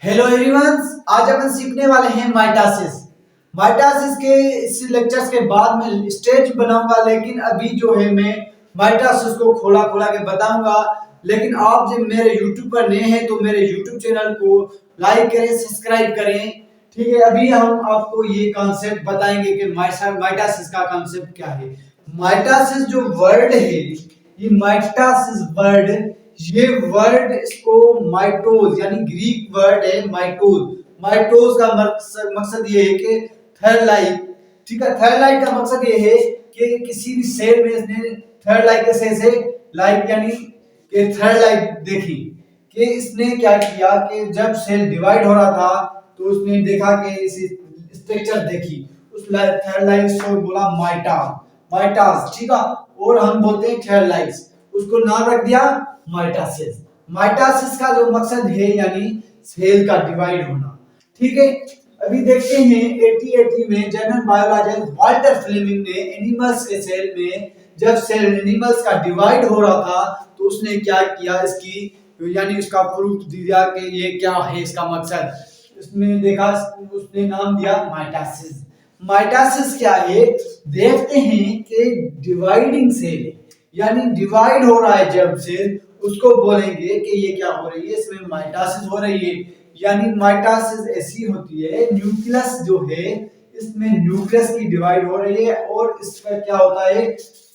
Hello everyone, आज अपन सीखने वाले हैं माइटासिस। माइटासिस के इस लेक्चर्स के बाद में स्टेज बनाऊंगा, लेकिन अभी जो है मैं माइटासिस को खोला खोला के बताऊंगा। लेकिन आप जब मेरे यूट्यूब पर नए हैं तो मेरे यूट्यूब चैनल को लाइक करें, सब्सक्राइब करें। ठीक है, अभी हम आपको ये कॉन्सेप्ट बताएंगे कि माइटासिस का कॉन्सेप्ट क्या है। माइटासिस जो वर्ड है, ये माइटासिस वर्ड, ये वर्ड इसको माइटोज यानी ग्रीक वर्ड है माइटोज। माइटोज का मकसद ये है कि थर्ड लाइफ, ठीक है, थर्ड लाइफ का मकसद ये है कि किसी भी सेल में इसने थर्ड लाइफ से लाइफ यानी कि थर्ड लाइफ देखी कि इसने क्या किया कि जब सेल डिवाइड हो रहा था तो उसने देखा कि इसी स्ट्रक्चर देखी, उस थर्ड लाइफ को बोला माइटास, ठीक है। और हम बोलते हैं थर्ड लाइफ, उसको नाम रख दिया माइटासिस। माइटासिस का जो मकसद है यानी सेल का डिवाइड होना, ठीक है। अभी देखते हैं 1880 में जर्मन बायोलॉजिस्ट वाल्टर फ्लेमिंग ने एनिमल्स के सेल में जब सेल एनिमल्स का डिवाइड हो रहा था तो उसने क्या किया, इसकी यानी उसका प्रूफ दिया कि ये क्या है, इसका मकसद उसने देखा, उसने नाम दिया माइटासिस। माइटासिस क्या है, देखते हैं कि डिवाइडिंग सेल यानी डिवाइड हो रहा है जब सेल, उसको बोलेंगे कि ये क्या हो रही है, इसमें माइटासिस हो रही है। यानी माइटासिस ऐसी होती है, न्यूक्लियस जो है इसमें न्यूक्लियस की डिवाइड हो रही है और इसका क्या होता है,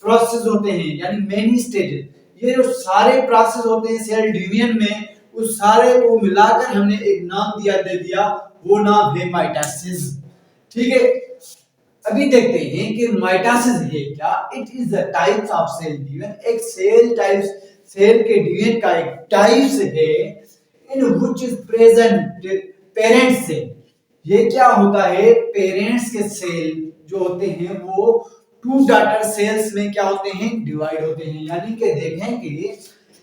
प्रोसेस होते हैं यानी मेनी स्टेजेस। ये जो सारे प्रोसेस होते हैं सेल डिवीजन में, उस सारे को मिलाकर हमने एक नाम दे दिया, वो नाम है माइटासिस, ठीक है। अभी देखते हैं कि माइटासिस है क्या। It is the types of cell division, एक सेल टाइप्स, सेल के डिवीजन का एक टाइप्स है in which is present parent cell. ये क्या होता है, पेरेंट्स के सेल जो होते हैं वो टू डॉटर सेल्स में क्या होते हैं, डिवाइड होते हैं। यानी कि देखें कि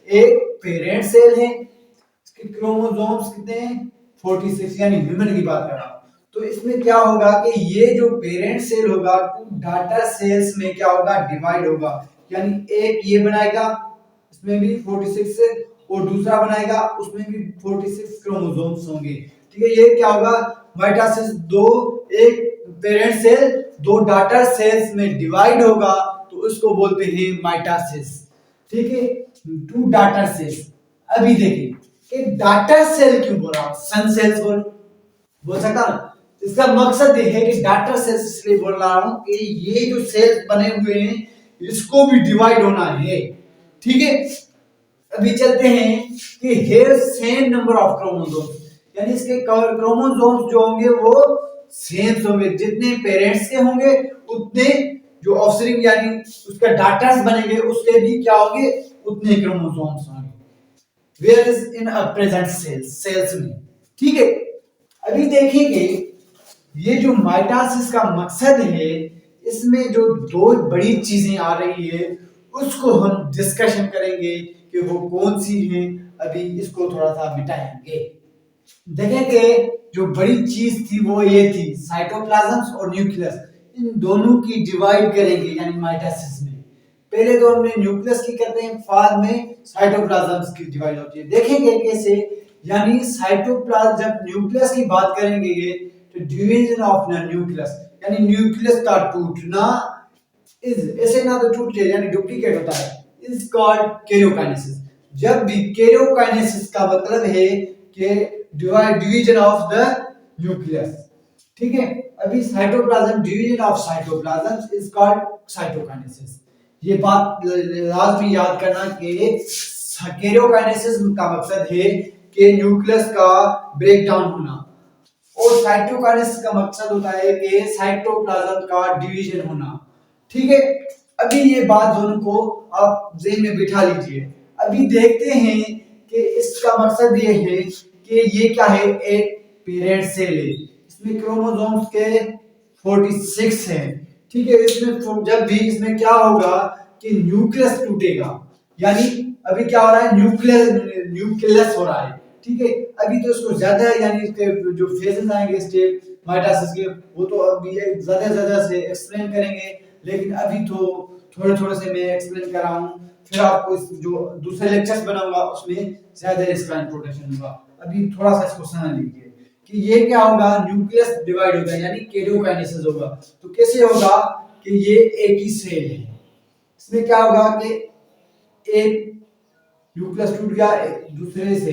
एक पेरेंट सेल है, इसके क्रोमोसोम्स कितने हैं, 46, यानी ह्यूमन की बात कर रहा हूं। तो इसमें क्या होगा कि ये जो पेरेंट सेल होगा टू डॉटर सेल्स में क्या होगा, डिवाइड होगा। यानी एक ये बनाएगा, इसमें भी 46 से, और दूसरा बनाएगा उसमें भी 46 क्रोमोसोम्स होंगे, ठीक है। ये क्या होगा, माइटोसिस, दो, एक पेरेंट सेल दो डॉटर सेल्स में डिवाइड होगा तो उसको बोलते हैं माइटोसिस, ठीक है, टू डॉटर सेल्स। अभी देखिए कि डॉटर सेल क्यों बोल रहा हूं, सन सेल्स बोल सकता हूं। इसका मकसद ये है कि डॉटर सेल्स इसलिए बोल रहा हूं कि ये जो सेल्स बने हुए हैं इसको भी डिवाइड होना है, ठीक है। अभी चलते हैं कि here same number of chromosomes, यानी इसके क्रोमोसोम्स जो होंगे वो सेम होंगे, जितने पेरेंट्स के होंगे उतने जो ऑफस्प्रिंग यानी उसके डॉटर्स बनेंगे उसके भी क्या होंगे, उतने क्रोमोसोम्स होंगे। Where is in a present cells में, ठीक है। अभी देखेंगे ये जो माइटोसिस का मकसद है, इसमें जो दो बड़ी चीजें आ रही है उसको हम डिस्कशन करेंगे कि वो कौन सी हैं। अभी इसको थोड़ा सा मिटाएंगे, देखेंगे जो बड़ी चीज थी वो ये थी साइटोप्लाज्म और न्यूक्लियस, इन दोनों की डिवाइड करेंगे यानी माइटोसिस में। पहले तो हमने न्यूक्लियस की करते हैं, बाद में साइटोप्लाज्म की डिवाइड होती है, देखेंगे कैसे। यानी साइटोप्लाज्म, जब न्यूक्लियस की बात करेंगे ये तो डिवीजन ऑफ द न्यूक्लियस यानी न्यूक्लियस का टूटना, इज ऐसे ना तो टूट जाए यानी डुप्लीकेट होता है, इज कॉल्ड कैरियोकाइनेसिस। जब भी कैरियोकाइनेसिस का मतलब है कि डिवीजन ऑफ द न्यूक्लियस, ठीक है। अभी cytoplasm, division of cytoplasm is called cytokinesis. ये बात लाजमी याद करना कि कैरियोकाइनेसिस का मकसद है कि न्यूक्लियस का ब्रेक डाउन होना, और साइटोकाइनेसिस का मकसद होता है कि साइटोप्लाज्म का डिवीजन होना, ठीक है। अभी ये बात दोनों को आप ज़हन में बिठा लीजिए। अभी देखते हैं कि इसका मकसद ये है कि ये क्या है, एक पेरेंट सेल है, इसमें क्रोमोसोम्स के 46 हैं, ठीक है। इसमें जब भी इसमें क्या होगा कि न्यूक्लियस टूटेगा, यानी अभी क्या हो रहा है, न्यूक्लियस हो रहा है, ठीक है। अभी तो इसको ज्यादा यानी इसके जो फेजेस आएंगे स्टेप माइटोसिस के वो तो अभी ज्यादा से एक्सप्लेन करेंगे, लेकिन अभी तो थोड़े थोड़े से मैं एक्सप्लेन कर रहा हूँ, फिर आपको जो दूसरे लेक्चर्स बनाऊंगा उसमें ज्यादा इसका इंट्रोडक्शन होगा। अभी थोड़ा सा इसको समझ लीजिए कि ये क्या होगा, न्यूक्लियस डिवाइड होगा यानी कैरियोकाइनेसिस होगा। तो कैसे होगा कि ये एक ही सेल है, इसमें क्या होगा कि एक न्यूक्लियस टूट गया एक दूसरे से,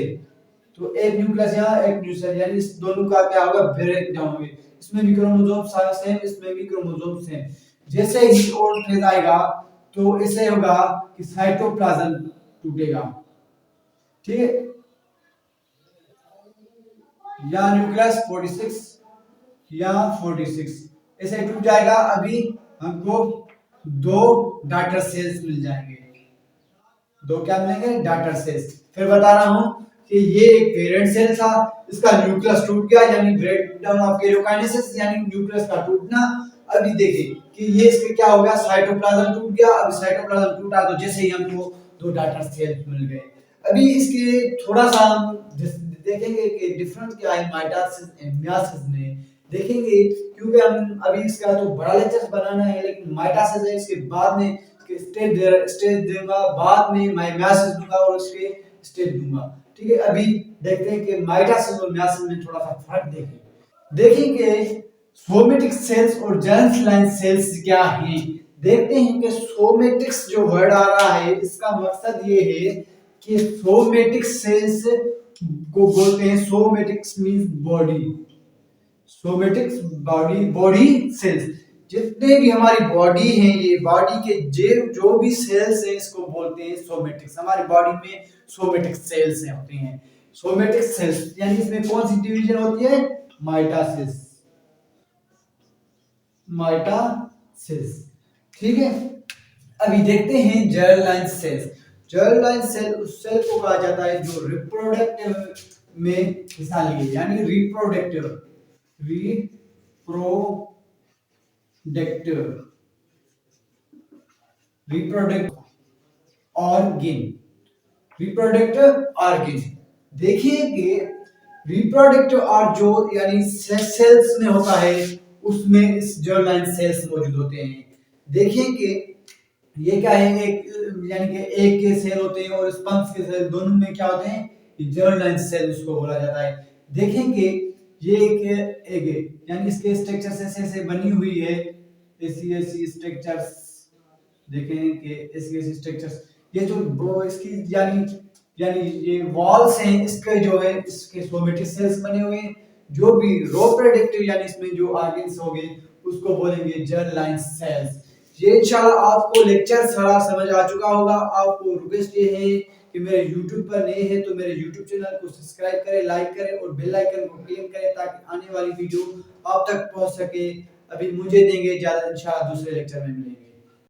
तो एक न्यूक्लियस यहाँ एक न्यूक्लियस, यानी इस दोनों का क्या होगा, ब्रेक डाउन होंगे। इसमें भी क्रोमोसोम सेम, इसमें भी क्रोमोसोम सेम। जैसे ही और फेज आएगा तो ऐसे होगा कि साइटोप्लाज्म टूटेगा, ठीक है, या न्यूक्लियस 46 या 46 ऐसे टूट जाएगा। अभी हमको दो डाटर सेल्स मिल जाएंगे, दो क्या मिलेंगे, डाटर सेल्स। फिर बता रहा हूं कि ये एक पेरेंट सेल था, इसका न्यूक्लियस टूट गया यानी ब्रेकडाउन ऑफ कैरियोकाइनेसिस यानी न्यूक्लियस का टूटना। अभी देखिए कि ये इसके क्या हो गया, साइटोप्लाज्म टूट गया। अब साइटोप्लाज्म टूटा तो जैसे ही हमको दो डाटर सेल्स मिल गए। अभी इसके थोड़ा सा हम देखेंगे कि डिफरेंस क्या है माइटोसिस एंड मियोसिस में, देखेंगे क्योंकि हम अभी इसका तो बड़ा लेक्चर बनाना है, लेकिन माइटोसिस है इसके बाद में स्टेज दूंगा, बाद में मैं मियोसिस दूंगा और उसके स्टेज दूंगा, ठीक है। अभी देखते हैं कि माइटोसिस और मियोसिस में थोड़ा सा फर्क देखेंगे सोमेटिक सेल्स और जर्म लाइन सेल्स क्या हैं। देखते हैं कि सोमेटिक्स जो वर्ड आ रहा है इसका मकसद ये है कि सोमेटिक सेल्स को बोलते हैं, सोमेटिक्स मींस बॉडी, सोमेटिक्स बॉडी सेल्स। जितने भी हमारी बॉडी है, ये बॉडी के जो भी सेल्स हैं इसको बोलते हैं सोमेटिक्स। हमारी बॉडी में सोमेटिक सेल्स होते हैं, सोमेटिक सेल्स यानी इसमें कौन सी डिवीजन होती है, माइटोसिस, माइटोसिस, ठीक है। अभी देखते हैं germ line cells. Germ line cell उस सेल को कहा जाता है जो रिप्रोडक्टिव में हिस्सा लिए, यानी reproductive reproductive organ, reproductive organ. देखिए कि रिप्रोडक्टिव और जो यानी सेल्स में होता है उसमें इस जर्म लाइन सेल्स मौजूद होते हैं। देखिए कि ये क्या है, एक यानी कि एक के सेल होते हैं और स्पंज के सेल, दोनों में क्या होते हैं, जर्म लाइन सेल उसको बोला जाता है। देखेंगे ये एक यानी इसके स्ट्रक्चर से बनी हुई है, ऐसी स्ट्रक्चर्स, देखें कि ऐसी स्ट्रक्चर्स, ये जो इसकी यानी ये वॉल्स हैं इसके जो है इसके सोमेटिक सेल्स बने हुए हैं। जो भी रिप्रोडक्टिव यानी इसमें जो ऑर्गन्स होंगे उसको बोलेंगे जर्म लाइन सेल्स। ये इंशाल्लाह आपको लेक्चर सारा समझ आ चुका होगा। आपको रिक्वेस्ट ये है कि मेरे YouTube पर नए हैं तो मेरे YouTube चैनल को सब्सक्राइब करें, लाइक करें और बेल आइकन को क्लिक करें ताकि आने वाली वीडियो आप तक पहुंच सके। अभी मुझे देंगे इजाजत, इंशाल्लाह दूसरे लेक्चर में मिलेंगे।